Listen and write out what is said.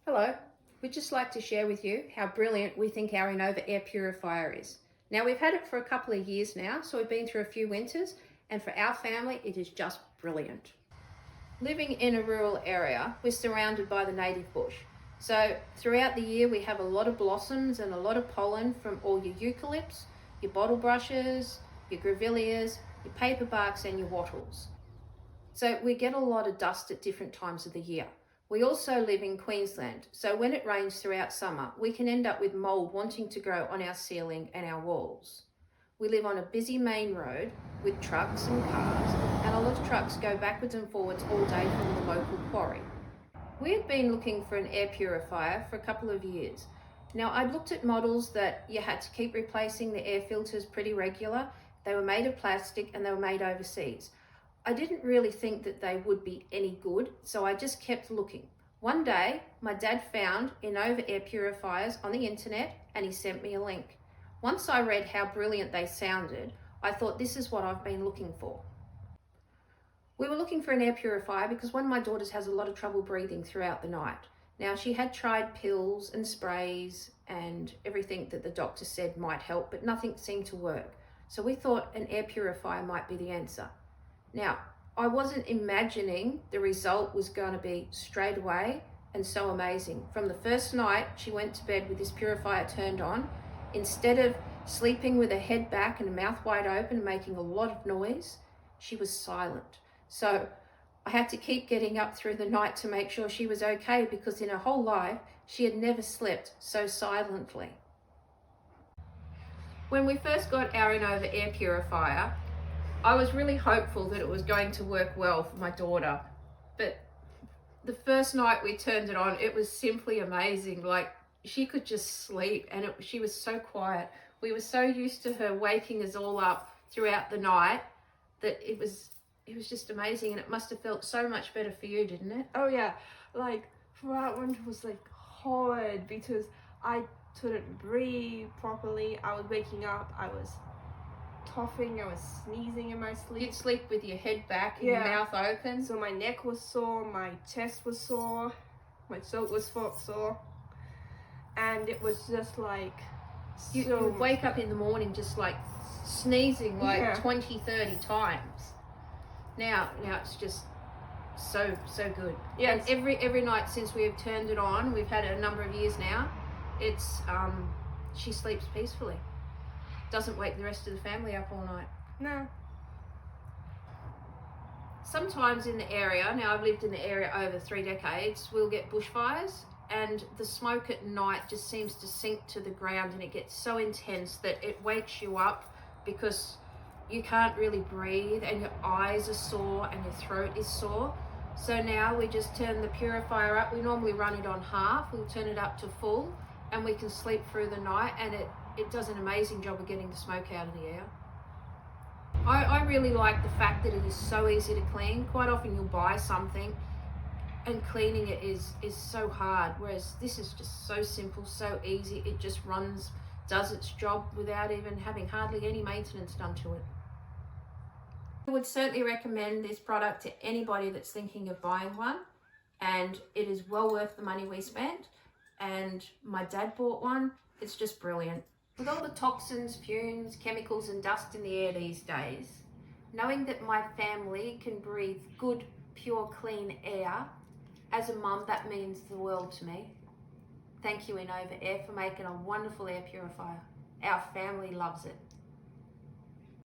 Hello, we'd just like to share with you how brilliant we think our INOVA air purifier is. Now we've had it for a couple of years now, so we've been through a few winters, and for our family it is just brilliant. Living in a rural area, we're surrounded by the native bush. So throughout the year we have a lot of blossoms and a lot of pollen from all your eucalypts, your bottle brushes, your grevilleas, your paperbarks and your wattles. So we get a lot of dust at different times of the year. We also live in Queensland, so when it rains throughout summer, we can end up with mould wanting to grow on our ceiling and our walls. We live on a busy main road with trucks and cars, and a lot of trucks go backwards and forwards all day from the local quarry. We had been looking for an air purifier for a couple of years. Now I'd looked at models that you had to keep replacing the air filters pretty regular. They were made of plastic and they were made overseas. I didn't really think that they would be any good, so I just kept looking. One day, my dad found INOVA air purifiers on the internet and he sent me a link. Once I read how brilliant they sounded, I thought this is what I've been looking for. We were looking for an air purifier because one of my daughters has a lot of trouble breathing throughout the night. Now she had tried pills and sprays and everything that the doctor said might help, but nothing seemed to work. So we thought an air purifier might be the answer. Now, I wasn't imagining the result was going to be straight away and so amazing. From the first night she went to bed with this purifier turned on, instead of sleeping with her head back and her mouth wide open and making a lot of noise, she was silent. So I had to keep getting up through the night to make sure she was okay, because in her whole life she had never slept so silently. When we first got our INOVA air purifier, I was really hopeful that it was going to work well for my daughter, but the first night we turned it on, it was simply amazing. Like, she could just sleep, and she was so quiet. We were so used to her waking us all up throughout the night that it was just amazing, and it must have felt so much better for you, didn't it? Oh yeah, like throughout winter was like hard because I couldn't breathe properly. I was waking up, I was coughing, I was sneezing in my sleep. You'd sleep with your head back and your mouth open. So my neck was sore, my chest was sore, my throat was sore, and it was just like you wake up in the morning just like sneezing like 20, 30 times. Now it's just so good. Yes. And every night since we have turned it on, we've had it a number of years now, it's she sleeps peacefully. Doesn't wake the rest of the family up all night. No. Sometimes in the area, now I've lived in the area over 3 decades, we'll get bushfires, and the smoke at night just seems to sink to the ground, and it gets so intense that it wakes you up because you can't really breathe and your eyes are sore and your throat is sore. So now we just turn the purifier up. We normally run it on half. We'll turn it up to full and we can sleep through the night, and it does an amazing job of getting the smoke out of the air. I really like the fact that it is so easy to clean. Quite often you'll buy something and cleaning it is so hard, whereas this is just so simple, so easy. It just runs, does its job without even having hardly any maintenance done to it. I would certainly recommend this product to anybody that's thinking of buying one, and it is well worth the money we spent. And my dad bought one. It's just brilliant. With all the toxins, fumes, chemicals and dust in the air these days, knowing that my family can breathe good, pure, clean air, as a mum, that means the world to me. Thank you, INOVA Air, for making a wonderful air purifier. Our family loves it.